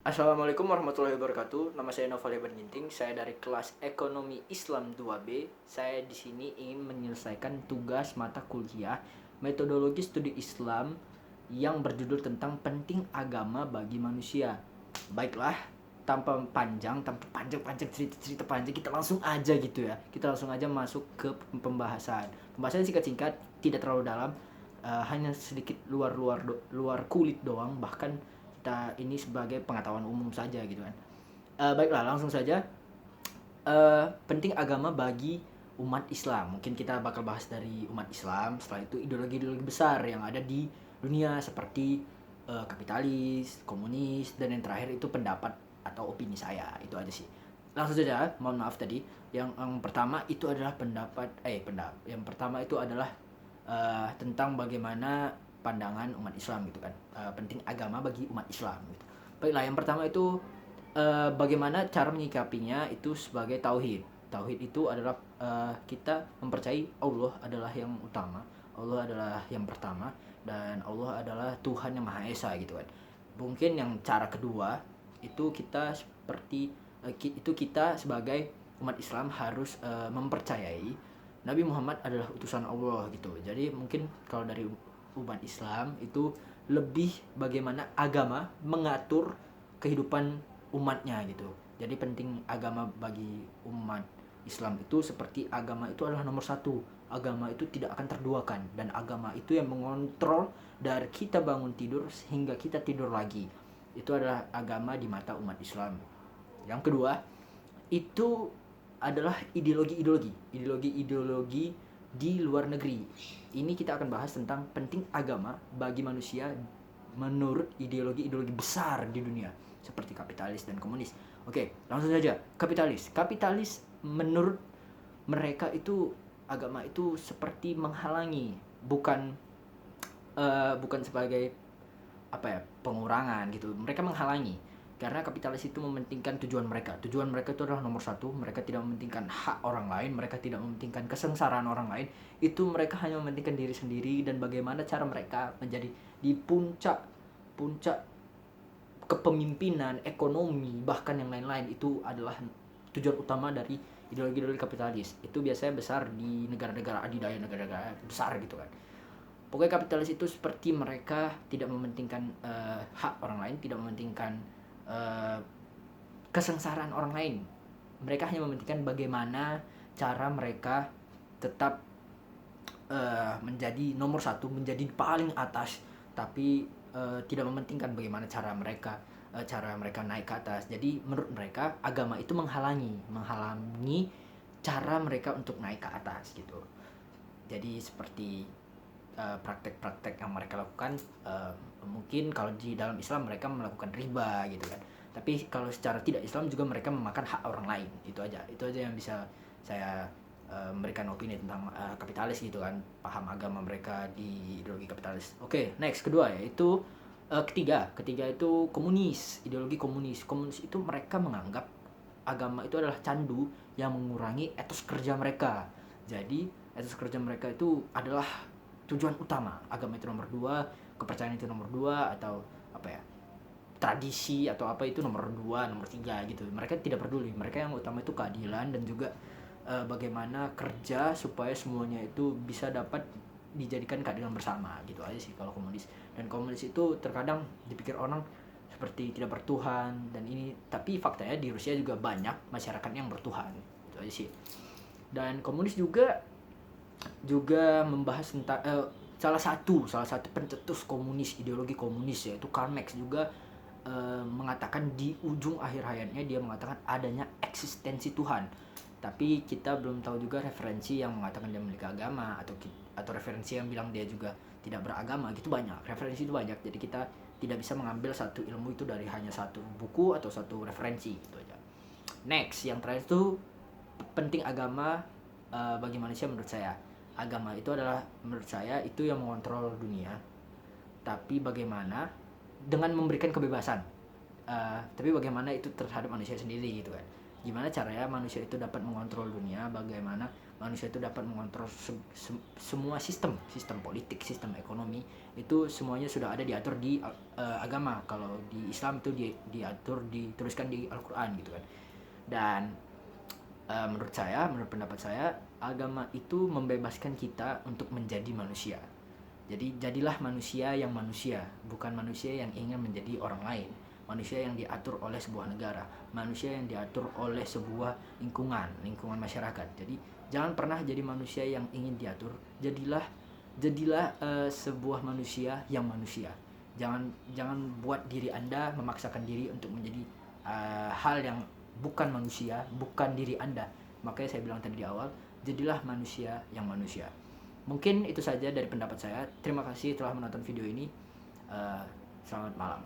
Assalamualaikum warahmatullahi wabarakatuh. Nama saya Noval Eban Ginting. Saya dari kelas Ekonomi Islam 2B. Saya di sini ingin menyelesaikan tugas mata kuliah Metodologi Studi Islam yang berjudul tentang penting agama bagi manusia. Baiklah, tanpa panjang cerita-cerita panjang, kita langsung aja gitu ya. Kita langsung aja masuk ke pembahasan. Pembahasan singkat-singkat, tidak terlalu dalam, hanya sedikit luar kulit doang, bahkan kita ini sebagai pengetahuan umum saja gitu kan. Baiklah, langsung saja. Penting agama bagi umat Islam. Mungkin kita bakal bahas dari umat Islam. Setelah itu ideologi-ideologi besar yang ada di dunia seperti kapitalis, komunis, dan yang terakhir itu pendapat atau opini saya. Itu aja sih. Langsung saja, mohon maaf tadi. Yang pertama itu adalah yang pertama itu adalah tentang bagaimana pandangan umat Islam gitu kan, penting agama bagi umat Islam gitu. Baiklah, yang pertama itu bagaimana cara menyikapinya itu sebagai tauhid. Tauhid itu adalah kita mempercayai Allah adalah yang utama, Allah adalah yang pertama, dan Allah adalah Tuhan yang Maha Esa gitu kan. Mungkin yang cara kedua itu kita sebagai umat Islam harus mempercayai Nabi Muhammad adalah utusan Allah gitu. Jadi mungkin kalau dari umat Islam itu lebih bagaimana agama mengatur kehidupan umatnya gitu. Jadi penting agama bagi umat Islam itu seperti agama itu adalah nomor satu. Agama itu tidak akan terduakan, dan agama itu yang mengontrol dari kita bangun tidur hingga kita tidur lagi. Itu adalah agama di mata umat Islam. Yang kedua itu adalah ideologi di luar negeri. Ini kita akan bahas tentang penting agama bagi manusia menurut ideologi besar di dunia seperti kapitalis dan komunis. Oke, langsung saja. Kapitalis menurut mereka itu agama itu seperti menghalangi, bukan sebagai pengurangan gitu. Mereka menghalangi karena kapitalis itu mementingkan tujuan mereka. Tujuan mereka itu adalah nomor satu. Mereka tidak mementingkan hak orang lain, mereka tidak mementingkan kesengsaraan orang lain. Itu mereka hanya mementingkan diri sendiri dan bagaimana cara mereka menjadi di puncak kepemimpinan, ekonomi, bahkan yang lain-lain. Itu adalah tujuan utama dari ideologi kapitalis. Itu biasanya besar di negara-negara adidaya, negara-negara besar gitu kan. Pokoknya kapitalis itu seperti mereka tidak mementingkan hak orang lain, tidak mementingkan kesengsaraan orang lain. Mereka hanya mementingkan bagaimana cara mereka tetap menjadi nomor satu, menjadi paling atas, tapi tidak mementingkan bagaimana cara mereka naik ke atas. Jadi menurut mereka agama itu menghalangi cara mereka untuk naik ke atas gitu. Jadi seperti praktek-praktek yang mereka lakukan, mungkin kalau di dalam Islam mereka melakukan riba gitu kan, tapi kalau secara tidak Islam juga mereka memakan hak orang lain. Itu aja yang bisa saya memberikan opini tentang kapitalis gitu kan, paham agama mereka di ideologi kapitalis. Oke, next, kedua yaitu ketiga itu komunis. Ideologi komunis itu mereka menganggap agama itu adalah candu yang mengurangi etos kerja mereka. Jadi etos kerja mereka itu adalah tujuan utama. Agama itu nomor 2, kepercayaan itu nomor 2, atau tradisi atau itu nomor 2, nomor 3 gitu. Mereka tidak peduli. Mereka yang utama itu keadilan dan juga bagaimana kerja supaya semuanya itu bisa dapat dijadikan keadilan bersama gitu aja sih kalau komunis. Dan komunis itu terkadang dipikir orang seperti tidak bertuhan dan ini, tapi faktanya di Rusia juga banyak masyarakat yang bertuhan. Itu aja sih. Dan komunis juga membahas tentang salah satu pencetus komunis, ideologi komunis, yaitu Karl Marx juga mengatakan di ujung akhir hayatnya dia mengatakan adanya eksistensi Tuhan. Tapi kita belum tahu juga referensi yang mengatakan dia memiliki agama atau referensi yang bilang dia juga tidak beragama gitu. Banyak referensi itu banyak, jadi kita tidak bisa mengambil satu ilmu itu dari hanya satu buku atau satu referensi gitu aja. Next, yang terakhir itu penting agama bagi manusia. Menurut saya agama itu adalah, menurut saya itu yang mengontrol dunia, tapi bagaimana dengan memberikan kebebasan, tapi bagaimana itu terhadap manusia sendiri gitu kan. gimana caranya manusia itu dapat mengontrol dunia, bagaimana manusia itu dapat mengontrol semua sistem politik, sistem ekonomi, itu semuanya sudah ada diatur di agama. Kalau di Islam itu diatur, dituliskan di Al-Quran gitu kan. Dan menurut pendapat saya, agama itu membebaskan kita untuk menjadi manusia. Jadi jadilah manusia yang manusia, bukan manusia yang ingin menjadi orang lain. Manusia yang diatur oleh sebuah negara, manusia yang diatur oleh sebuah lingkungan masyarakat. Jadi jangan pernah jadi manusia yang ingin diatur. Jadilah sebuah manusia yang manusia. Jangan buat diri Anda memaksakan diri untuk menjadi hal yang bukan manusia, bukan diri Anda. Makanya saya bilang tadi di awal, jadilah manusia yang manusia. Mungkin itu saja dari pendapat saya. Terima kasih telah menonton video ini. Selamat malam.